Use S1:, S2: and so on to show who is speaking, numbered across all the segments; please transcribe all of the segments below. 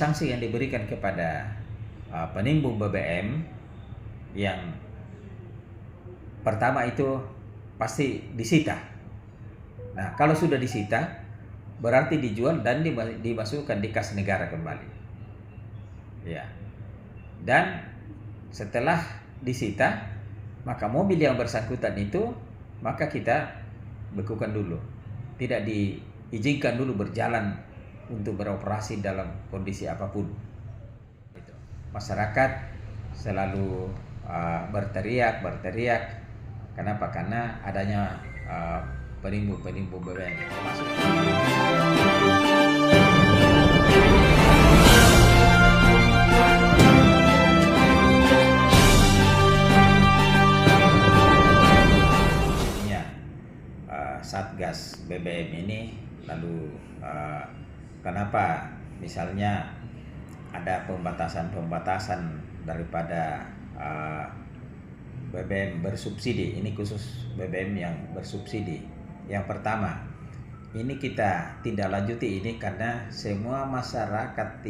S1: Sanksi yang diberikan kepada penimbun BBM yang pertama itu pasti disita. Nah, kalau sudah disita berarti dijual dan dimasukkan di kas negara kembali. Ya. Dan setelah disita, maka mobil yang bersangkutan itu maka kita bekukan dulu. Tidak diizinkan dulu berjalan untuk beroperasi dalam kondisi apapun. Masyarakat selalu berteriak. Kenapa? Karena adanya penimbun BBM termasuk. Satgas BBM ini, lalu kenapa misalnya ada pembatasan daripada BBM bersubsidi, ini khusus BBM yang bersubsidi. Yang pertama, ini kita tindak lanjuti ini karena semua masyarakat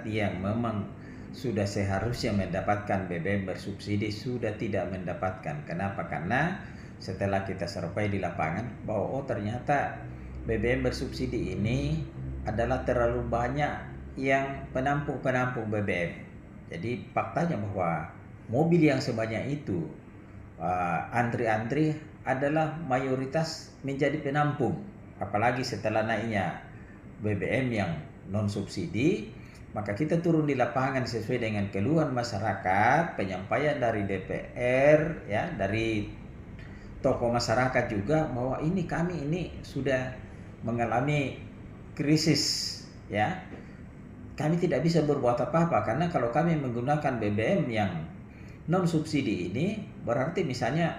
S1: yang memang sudah seharusnya mendapatkan BBM bersubsidi sudah tidak mendapatkan. Kenapa? Karena setelah kita survei di lapangan bahwa ternyata BBM bersubsidi ini adalah terlalu banyak yang penampung BBM. Jadi faktanya bahwa mobil yang sebanyak itu antri adalah mayoritas menjadi penampung. Apalagi setelah naiknya BBM yang non subsidi, maka kita turun di lapangan sesuai dengan keluhan masyarakat, penyampaian dari DPR, ya, dari tokoh masyarakat juga, bahwa kami ini sudah mengalami krisis, ya. Kami tidak bisa berbuat apa-apa karena kalau kami menggunakan BBM yang non subsidi ini berarti misalnya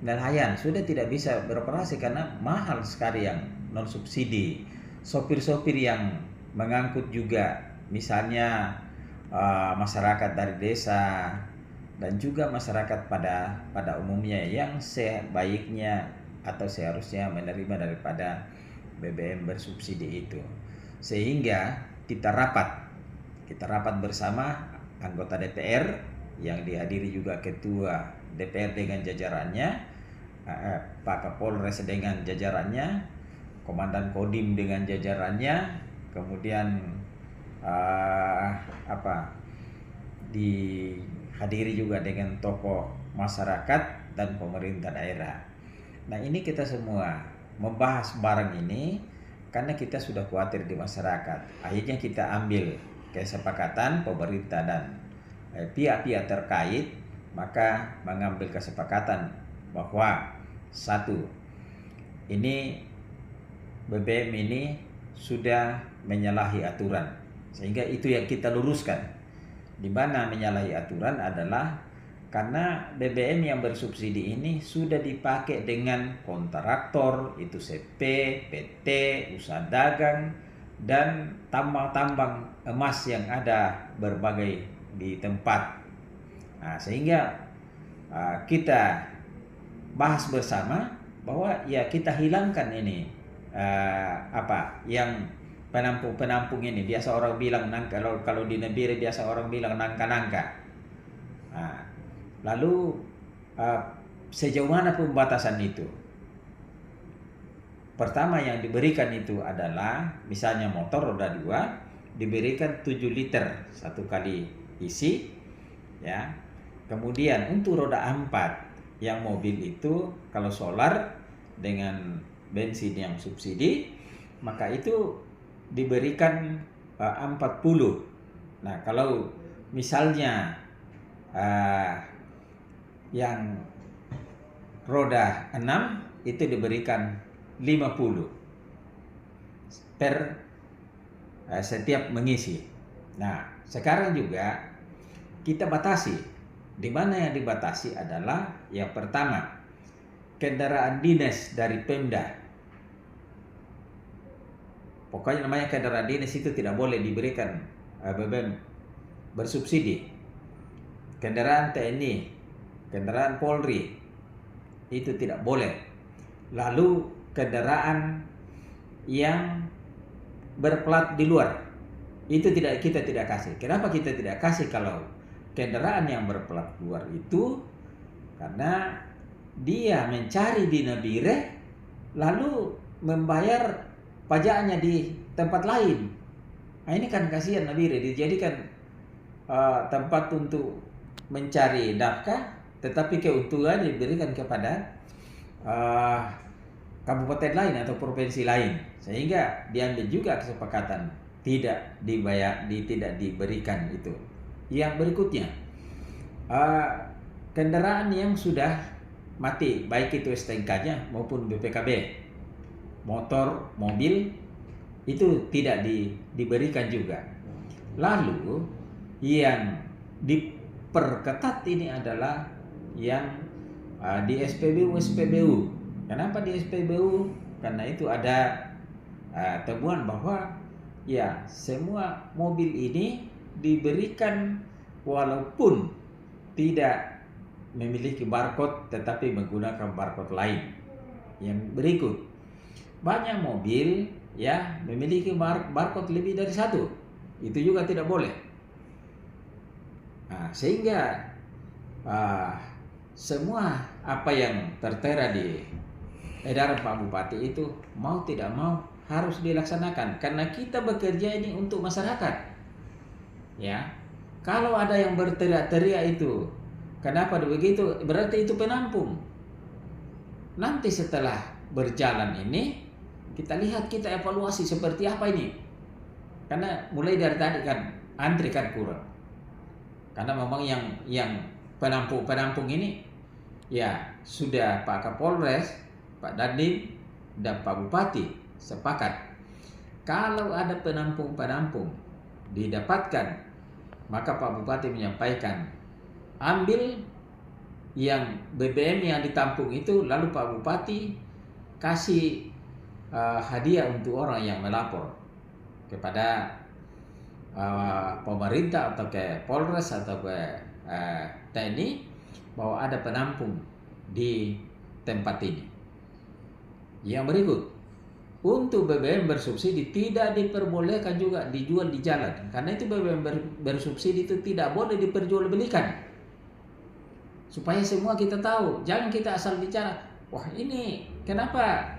S1: nelayan sudah tidak bisa beroperasi karena mahal sekali yang non subsidi. Sopir-sopir yang mengangkut juga misalnya masyarakat dari desa dan juga masyarakat pada umumnya yang sebaiknya atau seharusnya menerima daripada BBM bersubsidi itu. Sehingga kita rapat bersama anggota DPR yang dihadiri juga ketua DPR dengan jajarannya, Pak Kapolres dengan jajarannya, Komandan Kodim dengan jajarannya, kemudian dihadiri juga dengan tokoh masyarakat dan pemerintah daerah. Nah, ini kita semua membahas barang ini karena kita sudah khawatir di masyarakat. Akhirnya kita ambil kesepakatan pemerintah dan pihak-pihak terkait, maka mengambil kesepakatan bahwa satu, ini BBM ini sudah menyalahi aturan, sehingga itu yang kita luruskan. Di mana menyalahi aturan adalah karena BBM yang bersubsidi ini sudah dipakai dengan kontraktor, itu CP, PT, usaha dagang, dan tambang-tambang emas yang ada berbagai di tempat. Nah, sehingga kita bahas bersama bahwa ya kita hilangkan ini yang penampung ini. Biasa orang bilang nangka, kalau di Nebire biasa orang bilang nangka. Nah, lalu sejauh mana pembatasan itu? Pertama yang diberikan itu adalah misalnya motor roda 2 diberikan 7 liter satu kali isi, ya. Kemudian untuk roda 4 yang mobil itu kalau solar dengan bensin yang subsidi, maka itu diberikan 40. Nah, kalau misalnya yang roda 6 itu diberikan 50 per setiap mengisi. Nah, sekarang juga kita batasi. Di mana yang dibatasi adalah yang pertama, kendaraan dinas dari Pemda. Pokoknya namanya kendaraan dinas itu tidak boleh diberikan BBM bersubsidi. Kendaraan TNI, kendaraan Polri itu tidak boleh. Lalu kendaraan yang berplat di luar, Itu kita tidak kasih. Kenapa kita tidak kasih kalau kendaraan yang berplat luar itu? Karena dia mencari di Nabire lalu membayar pajaknya di tempat lain. Nah, ini kan kasihan Nabire, dijadikan tempat untuk mencari nafkah, tetapi keuntungan diberikan kepada kabupaten lain atau provinsi lain, sehingga diambil juga kesepakatan tidak diberikan itu. Yang berikutnya, kendaraan yang sudah mati, baik itu STNK-nya maupun BPKB, motor, mobil, itu tidak diberikan juga. Lalu yang diperketat ini adalah yang di SPBU. Kenapa di SPBU? Karena itu ada temuan bahwa ya semua mobil ini diberikan walaupun tidak memiliki barcode tetapi menggunakan barcode lain. Yang berikut, banyak mobil ya memiliki barcode lebih dari satu, itu juga tidak boleh. Nah, sehingga semua apa yang tertera di edaran Pak Bupati itu mau tidak mau harus dilaksanakan, karena kita bekerja ini untuk masyarakat. Ya, kalau ada yang berteriak-teriak itu, kenapa begitu? Berarti itu penampung. Nanti setelah berjalan ini, kita lihat, kita evaluasi seperti apa ini. Karena mulai dari tadi kan antri kan kurang. Karena memang yang penampung ini ya sudah Pak Kapolres, Pak Dandim, dan Pak Bupati sepakat. Kalau ada penampung didapatkan, maka Pak Bupati menyampaikan ambil yang BBM yang ditampung itu, lalu Pak Bupati kasih hadiah untuk orang yang melapor kepada pemerintah atau ke Polres atau ke TNI bahwa ada penampung di tempat ini. Yang berikut, untuk BBM bersubsidi tidak diperbolehkan juga dijual di jalan, karena itu BBM bersubsidi itu tidak boleh diperjualbelikan. Supaya semua kita tahu, jangan kita asal bicara, wah ini kenapa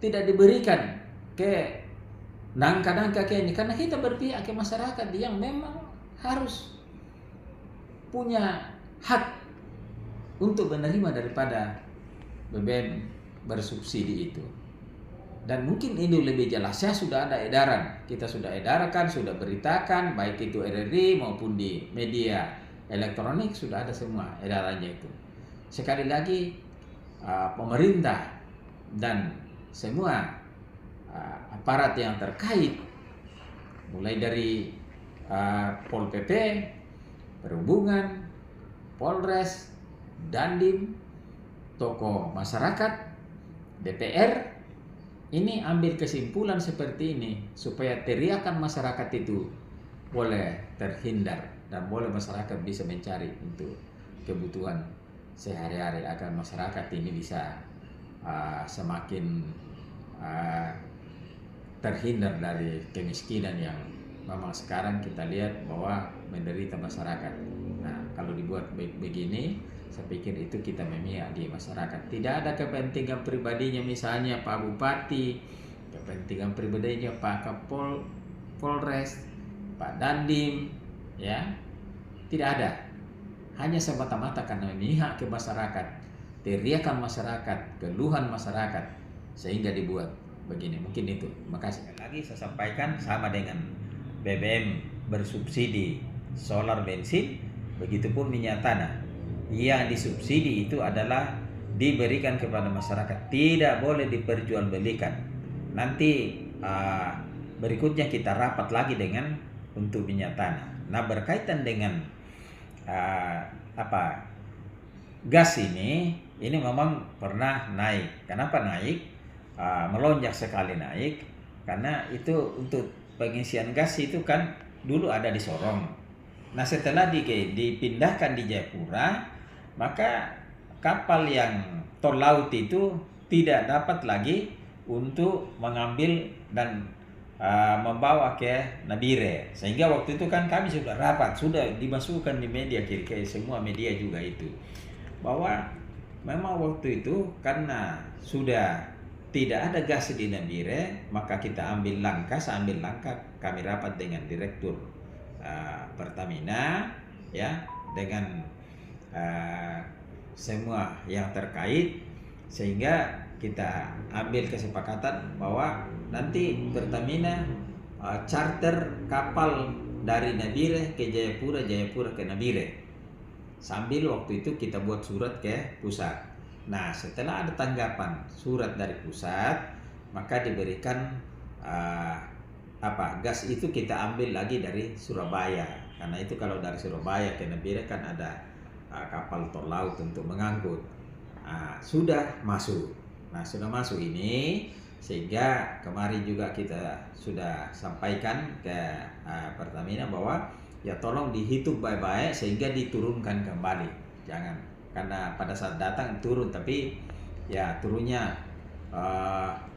S1: tidak diberikan ke nangka-nangka kayak ini, karena kita berpihak ke masyarakat yang memang harus punya hak untuk menerima daripada BBM bersubsidi itu. Dan mungkin ini lebih jelasnya sudah ada edaran, kita sudah edarkan, sudah beritakan, baik itu RRI maupun di media elektronik sudah ada semua edarannya itu. Sekali lagi pemerintah dan semua aparat yang terkait, mulai dari Pol PP, Perhubungan, Polres, Dandim, tokoh masyarakat, DPR, ini ambil kesimpulan seperti ini supaya teriakan masyarakat itu boleh terhindar dan boleh masyarakat bisa mencari untuk kebutuhan sehari-hari agar masyarakat ini bisa semakin terhindar dari kemiskinan yang memang sekarang kita lihat bahwa menderita masyarakat. Nah, kalau dibuat begini, saya pikir itu kita memihak di masyarakat. Tidak ada kepentingan pribadinya, misalnya Pak Bupati, kepentingan pribadinya Pak Polres, Pak Dandim, ya, tidak ada. Hanya semata-mata karena memihak ke masyarakat, teriakan masyarakat, keluhan masyarakat, sehingga dibuat begini. Mungkin itu. Makasih. Lagi saya sampaikan sama dengan BBM bersubsidi solar bensin, begitupun minyak tanah. Yang disubsidi itu adalah diberikan kepada masyarakat, tidak boleh diperjualbelikan. Nanti berikutnya kita rapat lagi dengan untuk minyak tanah. Nah, berkaitan dengan gas ini memang pernah naik. Kenapa naik? Melonjak sekali naik karena itu untuk pengisian gas itu kan dulu ada di Sorong. Nah, setelah dipindahkan di Jayapura, maka kapal yang tol laut itu tidak dapat lagi untuk mengambil dan membawa ke Nabire, sehingga waktu itu kan kami sudah rapat, sudah dimasukkan di media kiri semua media juga itu, bahwa memang waktu itu karena sudah tidak ada gas di Nabire, maka kita ambil langkah kami rapat dengan direktur Pertamina, ya, dengan semua yang terkait, sehingga kita ambil kesepakatan bahwa nanti Pertamina charter kapal dari Nabire ke Jayapura, Jayapura ke Nabire. Sambil waktu itu kita buat surat ke pusat. Nah, setelah ada tanggapan surat dari pusat, maka diberikan gas itu kita ambil lagi dari Surabaya. Karena itu kalau dari Surabaya ke Nabire kan ada kapal tol laut untuk mengangkut. Sudah masuk. Nah, sudah masuk ini, sehingga kemarin juga kita sudah sampaikan ke Pertamina bahwa ya tolong dihitung baik-baik sehingga diturunkan kembali. Jangan, karena pada saat datang turun, tapi ya turunnya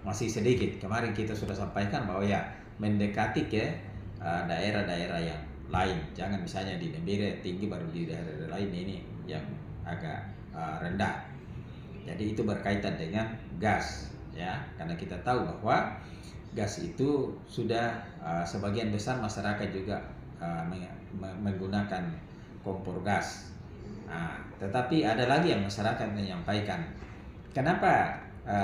S1: masih sedikit. Kemarin kita sudah sampaikan bahwa ya mendekati ke daerah-daerah yang lain. Jangan misalnya di Nabire tinggi baru di daerah lain ini yang agak rendah. Jadi itu berkaitan dengan gas, ya, karena kita tahu bahwa gas itu sudah sebagian besar masyarakat juga menggunakan kompor gas. Tetapi ada lagi yang masyarakat menyampaikan, kenapa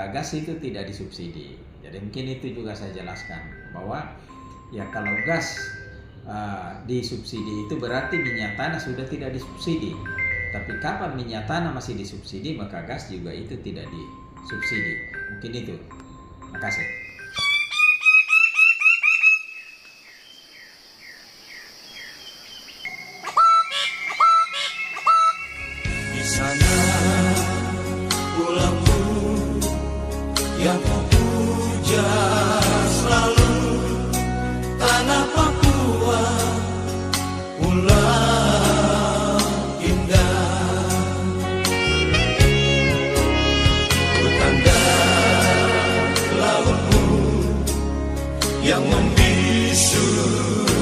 S1: gas itu tidak disubsidi? Jadi mungkin itu juga saya jelaskan bahwa ya kalau gas disubsidi itu berarti minyak tanah sudah tidak disubsidi. Tapi kapan minyak tanah masih disubsidi, maka gas juga itu tidak disubsidi. Mungkin itu. Terima kasih.
S2: Di sana pulangku yang kupuja selalu, tanah Papua, pulau indah. Bertanda lautmu yang membisu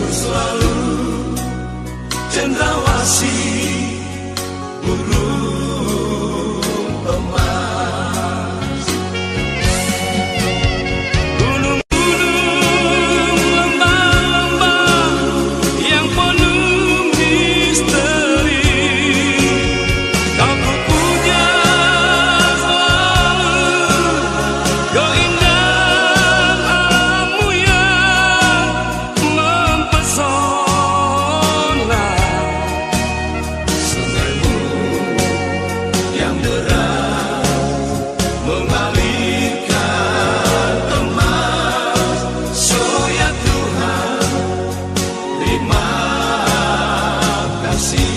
S2: selalu, cendrawasih burung emas. Gunung-gunung, lembah-lembah yang penuh misteri, kau puja selalu, keindahan alammu yang mempesona. Sungaimu yang deras mengalirkan emas, so ya Tuhan, terima kasih.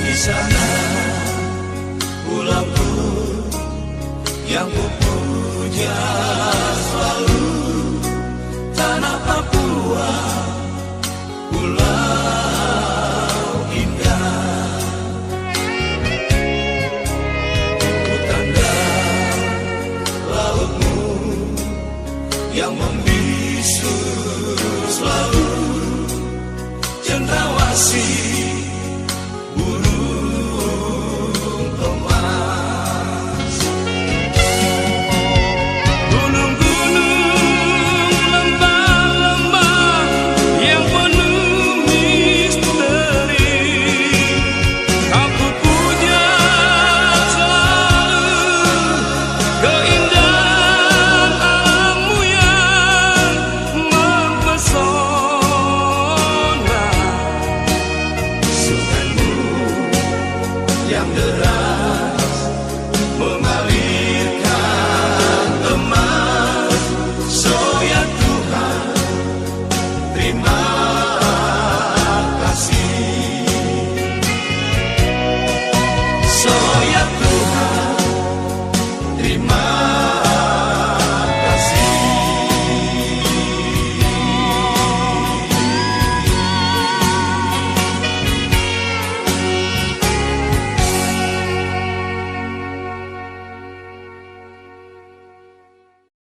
S2: Di sana pulangku yang kupuja selalu, tanah Papua, pulau indah. Tanda lautmu yang membisu selalu, cendrawasih burung emas. Gunung terima